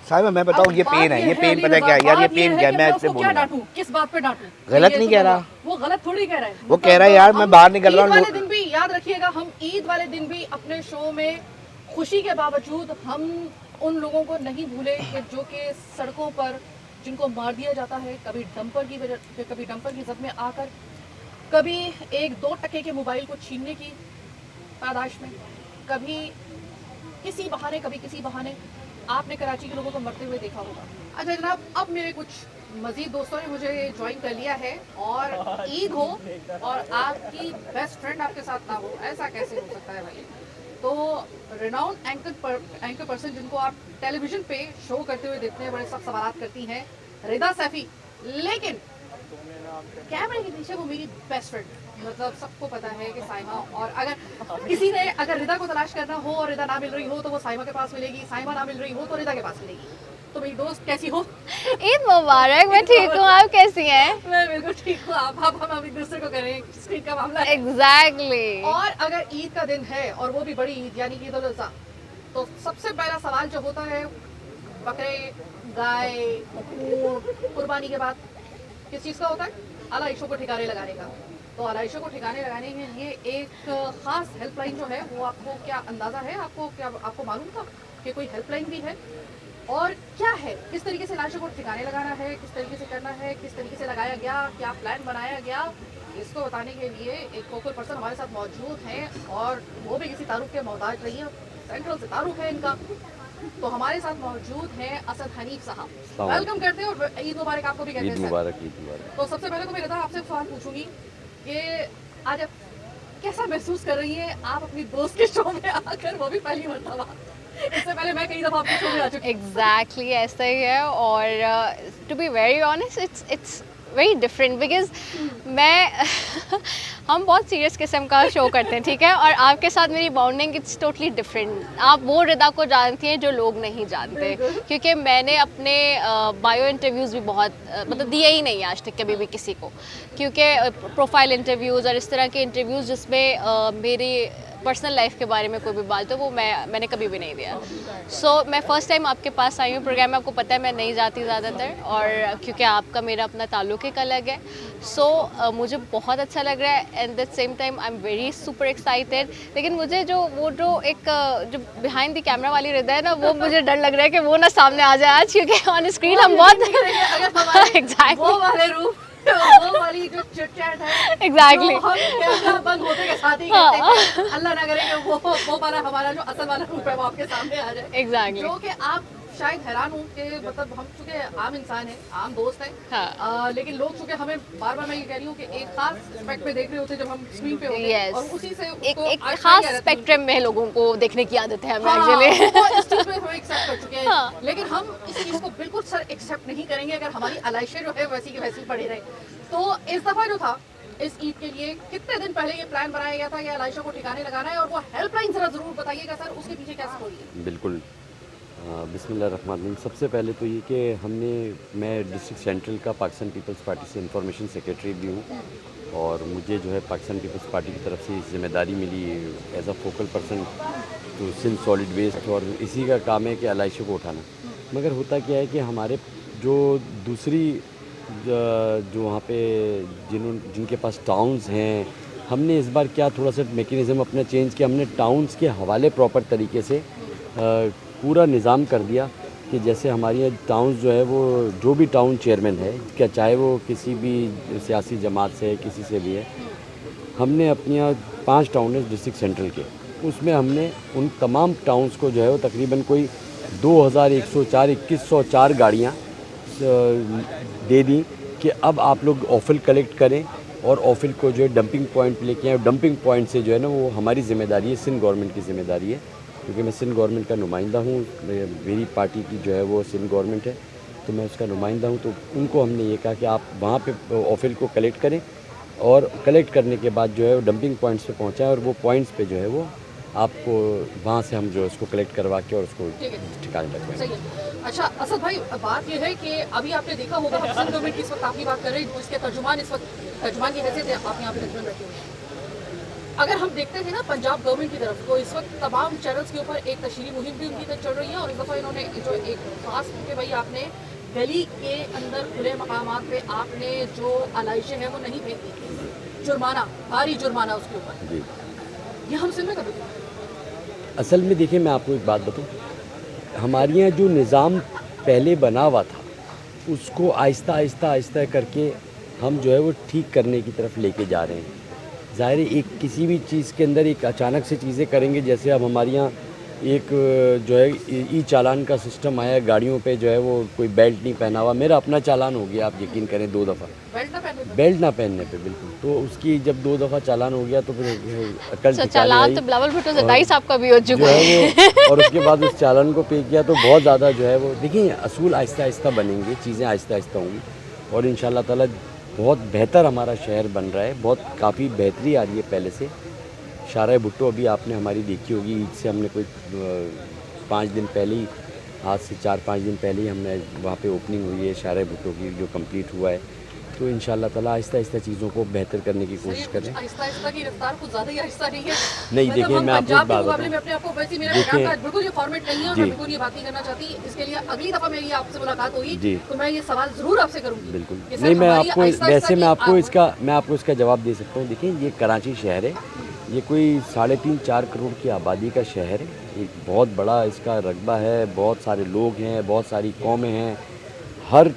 साहिबा मैं बताऊँ अब ये बात पेन है, ये है पेन अली पता है रज़ा, क्या है यार, ये बात पेन है क्या है, कि मैं मैं इससे उसको क्या बोलूँगा। डांटूं, किस बात पे डांटूं? गलत ये नहीं तो कह रहा। वो गलत थोड़ी कह रहा है। वो कह रहा है यार मैं बाहर निकल रहा हूँ। ईद वाले दिन भी याद रखिएगा, हम ईद वाले दिन भी अपने शो में खुशी के बावजूद हम उन लोगों को नहीं भूले कि जो कि सड़कों पर जिनको मार दिया जाता है, कभी डंपर की वजह, कभी डंपर की जद में आकर, कभी 1-2 टके के मोबाइल को छीनने की पादाश में, कभी किसी बहाने, कभी किसी बहाने आपने कराची के लोगों को मरते हुए देखा होगा। अच्छा जनाब, अब मेरे कुछ मजीद दोस्तों ने मुझे ज्वाइन कर लिया है, और ईद हो और आपकी बेस्ट फ्रेंड आपके साथ ना हो, ऐसा कैसे हो सकता है भाई? तो रिनाउंड एंकर पर्सन जिनको आप टेलीविजन पे शो करते हुए देखते हैं, बड़े सख्त सवाल करती हैं, रिदा सैफी, लेकिन कैमरे के पीछे वो मेरी बेस्ट फ्रेंड, मतलब सबको पता है कि साइमा, और अगर किसी ने अगर रिदा को तलाश करना हो और रिदा ना मिल रही हो तो वो साइमा के पास मिलेगी, साइमा ना मिल रही हो तो रिदा के पास मिलेगी। तो मेरी दोस्त कैसी हो? ईद मुबारक। मैं ठीक हूँ, आप कैसी हैं? मैं बिल्कुल ठीक हूँ। आप हम एक दूसरे को करें, स्क्रीन का मामला है। एग्जैक्टली। और अगर ईद का दिन है और वो भी बड़ी ईद यानी कि ईद उल अज़हा, तो सबसे पहला सवाल जो होता है बकरे, गाय, ऊँट, कुर्बानी के बाद किस चीज़ का होता है? आलाइशों को ठिकाने लगाने का। तो आलाइशों को ठिकाने लगाने के लिए एक खास हेल्पलाइन जो है वो आपको क्या अंदाज़ा है? आपको मालूम था कि कोई हेल्पलाइन भी है? और क्या है, किस तरीके से लाशों को ठिकाने लगाना है, किस तरीके से करना है, किस तरीके से लगाया गया, क्या प्लान बनाया गया, इसको बताने के लिए एक फोकल पर्सन हमारे साथ मौजूद हैं, और वो भी किसी तारुफ के मोहताज नहीं है, सेंट्रल से तारुफ है इनका। तो हमारे साथ मौजूद हैं असद हनीफ साहब, वेलकम करते हैं, और ईद मुबारक आपको भी कहते हैं। ईद मुबारक, ईद मुबारक। तो सबसे पहले तो मैं आपसे सवाल पूछूंगी कि आज आप कैसा महसूस कर रही हैं आप अपनी दोस्त के शो में आकर, वो भी पहली मरतबा? इससे पहले मैं कई दफ़ा आपके शो में आ चुकी हूँ। एग्जैक्टली ऐसा ही है। और to be very honest, it's very different because मैं हम बहुत सीरियस किस्म का शो करते हैं, ठीक है, और आपके साथ मेरी बॉन्डिंग इट्स टोटली डिफरेंट। आप वो रिदा को जानती हैं जो लोग नहीं जानते, क्योंकि मैंने अपने बायो इंटरव्यूज़ भी बहुत मतलब दिए ही नहीं आज तक कभी भी किसी को, क्योंकि प्रोफाइल इंटरव्यूज़ और इस तरह के इंटरव्यूज़ जिसमें मेरी पर्सनल लाइफ के बारे में कोई भी बात हो वो मैंने कभी भी नहीं दिया। सो मैं फ़र्स्ट टाइम आपके पास आई हूँ प्रोग्राम में, आपको पता है मैं नहीं जाती ज़्यादातर, और क्योंकि आपका मेरा अपना ताल्लुक़ एक अलग है। सो मुझे बहुत अच्छा लग रहा है and the same time I am very super excited. लेकिन मुझे जो बिहाइंड द कैमरा वाली रिदा है ना, वो मुझे डर लग रहा है कि वो ना सामने आ जाए आज, क्योंकि ऑन स्क्रीन हम बहुत एग्जैक्टली वो वाली जो चिट-चैट है Exactly. जो हम कैमरा बंद होते के साथ ही करते हैं, अल्लाह ना करे कि वो वाला हमारा जो असल वाला रूप है वो आपके सामने आ जाए। Exactly. जो कि आप शायद हैरान हो कि मतलब हम चूंकि आम इंसान हैं, आम दोस्त हैं, हाँ। लेकिन लोग चूंकि हमें बार बार मैं ये कह रही हूँ कि एक खास एस्पेक्ट में देख रहे होते हैं जब हम स्क्रीन पे होते हैं, Yes. और उसी से एक उसको एक आशा खास ही रहती है। स्पेक्ट्रम में लोगों को देखने की आदत है हमें हाँ, एक्चुअली। वो इस चीज़ में हम एक्सेप्ट कर चुके हैं। हाँ। लेकिन हम इस चीज़ को बिल्कुल सर एक्सेप्ट नहीं करेंगे अगर हमारी अलाइशा जो है वैसी की वैसी पड़ी रहे। तो इस दफ़ा जो था इस ईद के लिए कितने दिन पहले ये प्लान बनाया गया था कि अलाइशा को ठिकाने लगाना है, और वो हेल्पलाइन जरा जरूर बताइएगा सर, उसके पीछे क्या स्टोरी है? बिल्कुल। बिस्मिल्लाहिर्रहमानिर्रहीम। सबसे पहले तो ये कि मैं डिस्ट्रिक्ट सेंट्रल का पाकिस्तान पीपल्स पार्टी से इंफॉर्मेशन सेक्रेटरी भी हूँ, और मुझे जो है पाकिस्तान पीपल्स पार्टी की तरफ से जिम्मेदारी मिली as a focal person to Sindh solid waste, और इसी का काम है कि अलाइशा को उठाना। मगर होता क्या है कि हमारे जो दूसरी जो वहाँ पे जिनके पास टाउन्स हैं, हमने इस बार क्या थोड़ा सा मेकनिज़म अपना चेंज किया। हमने टाउन्स के हवाले प्रॉपर तरीके से पूरा निज़ाम कर दिया कि जैसे हमारी टाउन्स जो है वो जो भी टाउन चेयरमैन है, क्या चाहे वो किसी भी सियासी जमात से है, किसी से भी है, हमने अपनी 5 टाउन है डिस्ट्रिक्ट सेंट्रल के, उसमें हमने उन तमाम टाउन्स को जो है वो तकरीबन कोई 2104 गाड़ियाँ दे दी कि अब आप लोग ऑफिल कलेक्ट करें और ऑफिल को जो है डंपिंग पॉइंट पे लेके आए। डंपिंग पॉइंट से जो है ना वो हमारी ज़िम्मेदारी है, सिंध गवर्नमेंट की ज़िम्मेदारी है, क्योंकि मैं सिंध गवर्नमेंट का नुमाइंदा हूँ। मेरी पार्टी की जो है वो सिंध गवर्नमेंट है, तो मैं उसका नुमाइंदा हूँ। तो उनको हमने ये कहा कि आप वहाँ पे ऑफिल को कलेक्ट करें, और कलेक्ट करने के बाद जो है वो डंपिंग पॉइंट्स पे पहुँचाएँ, और वो पॉइंट्स पे जो है वो आपको वहाँ से हम जो उसको कलेक्ट करवा के और उसको ठिकाने लगवाएंगे। सही है। अच्छा असद भाई, बात ये है कि अभी आपने देखा होगा हम सिंध गवर्नमेंट की इस वक्त आपकी बात कर रहे हैं, जिसके तर्जुमान इस वक्त तर्जुमान की हैसियत आप यहाँ पे तर्जुमान रखे हुए हैं। अगर हम देखते थे ना पंजाब गवर्नमेंट की तरफ, तो इस वक्त तमाम चैनल्स के ऊपर एक तशरीही मुहिम भी उनकी तरफ चल रही है, और इस दफ़ा इन्होंने जो एक खास कि भाई आपने गली के अंदर खुले मकामात पे आपने जो अलाइशें हैं वो नहीं फेंकी, जुर्माना, भारी जुर्माना उसके ऊपर। जी, ये हम सिंध में कभी नहीं। असल में देखिए, मैं आपको एक बात बताऊँ, हमारे यहाँ जो निज़ाम पहले बना हुआ था उसको आहिस्ता आहिस्ता करके हम जो है वो ठीक करने की तरफ लेके जा रहे हैं। ज़ाहिर है एक किसी भी चीज़ के अंदर एक अचानक से चीज़ें करेंगे, जैसे अब हमारे यहाँ एक जो है ई चालान का सिस्टम आया, गाड़ियों पे जो है वो कोई बेल्ट नहीं पहना हुआ, मेरा अपना चालान हो गया, आप यकीन करें 2 दफ़ा बेल्ट ना पहनने पे, बिल्कुल। तो उसकी जब 2 दफ़ा चालान हो गया तो फिर अकल ठिकाने चालान आई, तो बिलावल भुट्टो ज़रदारी साहब का भी हो जो चुका है है। वो, और उसके बाद उस चालान को पे किया तो बहुत ज़्यादा जो है वो, देखिए असूल आहिस्ता आहिस्ता बनेंगे, चीज़ें आहिस्ता आहिस्ता होंगी, और इंशाल्लाह ताला बहुत बेहतर हमारा शहर बन रहा है, बहुत काफ़ी बेहतरी आ रही है पहले से। शाहराह भुट्टो अभी आपने हमारी देखी होगी, ईद से हमने कोई 5 दिन पहले ही, आज से 4-5 दिन पहले ही हमने वहाँ पे ओपनिंग हुई है शाहराह भुट्टो की, जो कंप्लीट हुआ है। तो इंशाल्लाह ताला आहिस्ता आहिस्ता चीज़ों को बेहतर करने की कोशिश कर रहे हैं। आहिस्ता की रफ्तार कुछ ज़्यादा ही आहिस्ता नहीं है। नहीं, देखिए मैं आपको एक बात मुकाबले में बताऊँ, अपने आप को वैसे मेरा देखिए- प्रोग्राम का बिल्कुल ये फॉर्मेट नहीं है, और जी। मैं बिल्कुल ये बात नहीं करना चाहती। इसके लिए अगली दफ़ा मेरी आपसे मुलाकात होगी जी। तो मैं ये सवाल ज़रूर आपसे करूँगी। बिल्कुल कि सर नहीं, मैं हमारी आपको आहिस्ता-आहिस्ता वैसे की मैं आपको इसका जवाब दे सकता हूँ। देखिए ये कराची शहर है, ये कोई 3.5-4 करोड़ की आबादी का शहर है, एक बहुत बड़ा इसका रकबा है, बहुत सारे लोग हैं, बहुत सारी कौमें हैं, हर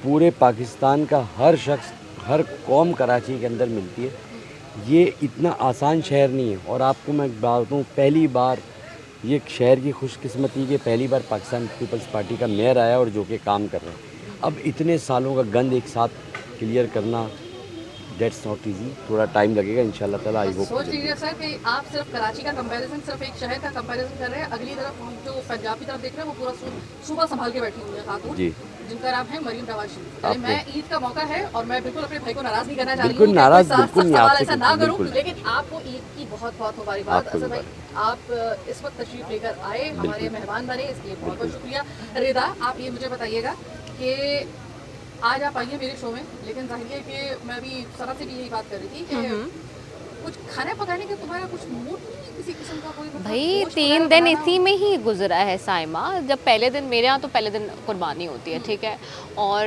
पूरे पाकिस्तान का हर शख्स, हर कौम कराची के अंदर मिलती है। ये इतना आसान शहर नहीं है, और आपको मैं बात बताऊँ, पहली बार ये शहर की खुशकिस्मती के पहली बार पाकिस्तान पीपल्स पार्टी का मेयर आया और जो कि काम कर रहे हैं। अब इतने सालों का गंद एक साथ क्लियर करना, डेट्स नॉट ईजी, थोड़ा टाइम लगेगा इंशाल्लाह ताला। आई होप सोच लीजिए सर कि आप सिर्फ कराची का कंपैरिजन, सिर्फ एक शहर का कंपैरिजन कर रहे हैं, अगली तरफ हम जो पंजाब की तरफ देख रहे हैं वो पूरा सूबा संभाल के बैठी हुई है खातून। जी। जिनका नाम है मरीम नवाज शरीफ। चलिए, मैं ईद का मौका है और मैं बिल्कुल अपने भाई को नाराज नहीं करना चाह रही हूँ। बिल्कुल नाराज कि कोई बिल्कुल नहीं, सवाल आपसे ऐसा ना बिल्कुल। करूँ, लेकिन आपको ईद की बहुत बहुत मुबारकबाद। आपको भी असद भाई, आप इस वक्त तशरीफ लेकर आए, हमारे बिल्कुल। मेहमान बने, इसके लिए बहुत बहुत शुक्रिया। रिदा, आप ये मुझे बताइएगा कि आज आप आई हैं मेरे शो में, लेकिन जाहिर है कि मैं अभी सनत से भी यही बात कर रही थी कि कुछ खाना पकाने का तुम्हारा कुछ मूड नहीं, किसी किस्म का कोई मतलब भाई गोश्त 3 वगैरह दिन बनाना इसी में ही गुजरा है साइमा। जब पहले दिन मेरे यहाँ तो पहले दिन कुर्बानी होती है, ठीक है, और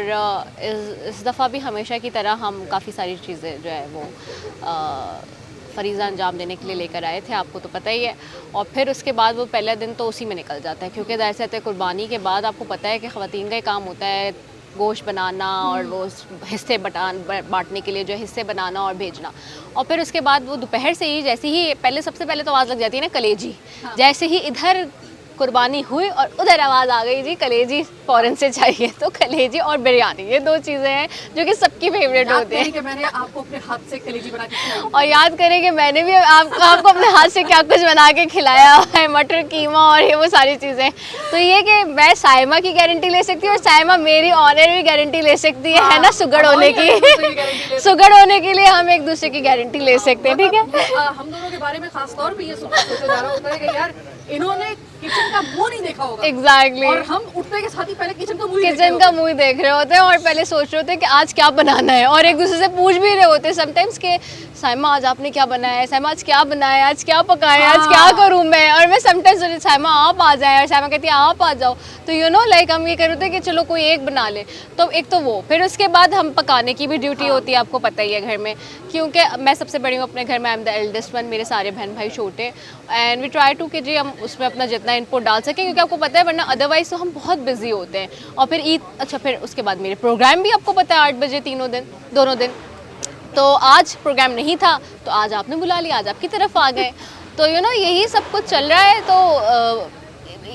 इस दफ़ा भी हमेशा की तरह हम काफ़ी सारी चीज़ें जो है वो फरीज़ा अंजाम देने के लिए लेकर आए थे, आपको तो पता ही है। और फिर उसके बाद वो पहला दिन तो उसी में निकल जाता है, क्योंकि ज़ाहिर सी बात है कुर्बानी के बाद आपको पता है कि ख़वातीन का ही काम होता है गोश्त बनाना और वो हिस्से बांटने के लिए जो है हिस्से बनाना और भेजना। और फिर उसके बाद वो दोपहर से ही जैसे ही पहले सबसे पहले तो आवाज़ लग जाती है ना कलेजी, जैसे ही इधर कुर्बानी हुई और उधर आवाज़ आ गई जी कलेजी फ़ौरन से चाहिए, तो कलेजी और बिरयानी ये 2 चीज़ें हैं जो कि सबकी फेवरेट याद होती हैं। करें कि मैंने आपको अपने हाथ से कलेजी बना के खिलाई। और याद करें कि मैंने भी आपको अपने हाथ से क्या कुछ बना के खिलाया है, मटर कीमा और ये वो सारी चीज़ें। तो ये कि मैं साइमा की गारंटी ले सकती हूँ और साइमा मेरी ऑनर गारंटी ले सकती है ना, सुगड़ होने की। सुगड़ होने के लिए हम एक दूसरे की गारंटी ले सकते हैं, ठीक है। हम दोनों के बारे में खास तौर पे ये सोचा जा रहा होता है कि यार इन्होंने किचन का मुंह नहीं देखा होगा। एग्जैक्टली। और हम उठने के साथ ही पहले किचन का मुंह ही किचन का मुंह देख रहे होते हैं और पहले सोच रहे होते हैं कि आज क्या बनाना है, और एक दूसरे से पूछ भी रहे होते हैं समटाइम्स कि साइमा आज आपने क्या बनाया है, साइमा आज क्या बनाया है, आज क्या पकाया है, आज क्या करूँ मैं। और मैं समटाइम्स सोचती साइमा आप आ जाए, और साइमा कहती है आप आ जाओ। तो यू नो लाइक हम ये कर रहे थे कि चलो कोई एक बना ले। तो एक तो वो, फिर उसके बाद हम पकाने की भी ड्यूटी होती है, आपको पता ही है घर में, क्योंकि मैं सबसे बड़ी हूँ अपने घर में, I am the eldest one, मेरे सारे बहन भाई छोटे, एंड वी ट्राई टू कि जी हम उसमें अपना जितना इनपुट डाल सकें, क्योंकि आपको पता है वरना अदरवाइज तो हम बहुत बिजी होते हैं। और फिर ईद, अच्छा फिर उसके बाद मेरे प्रोग्राम भी आपको पता है 8 बजे दोनों दिन। तो आज प्रोग्राम नहीं था तो आज आपने बुला लिया, आज आपकी तरफ आ गए। तो यू नो यही सब कुछ चल रहा है। तो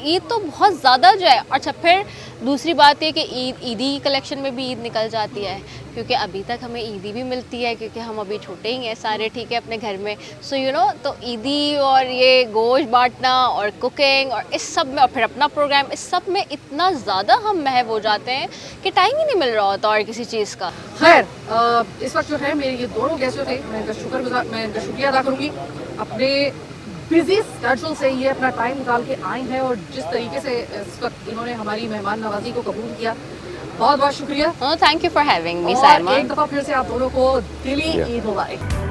ईद तो बहुत ज़्यादा जो है। अच्छा फिर दूसरी बात ये कि ईदी कलेक्शन में भी ईद निकल जाती है, क्योंकि अभी तक हमें ईदी भी मिलती है, क्योंकि हम अभी छोटे ही हैं सारे, ठीक है, अपने घर में। सो यू नो तो ईदी और ये गोश्त बांटना और कुकिंग और इस सब में, और फिर अपना प्रोग्राम, इस सब में इतना ज़्यादा हम महव हो जाते हैं कि टाइम ही नहीं मिल रहा होता और किसी चीज़ का। खैर, इस वक्त जो है मेरे ये दोनों गेस्ट जो थे, मैं इनका शुक्रिया अदा करूँगी। अपने बिजी स्केड्यूल से ये अपना टाइम निकाल के आई हैं और जिस तरीके से इस वक्त इन्होंने हमारी मेहमान नवाजी को कबूल किया, बहुत बहुत शुक्रिया। Thank you for having me और साइमा। एक दफ़ा फिर से आप दोनों को दिली ईद मुबारक।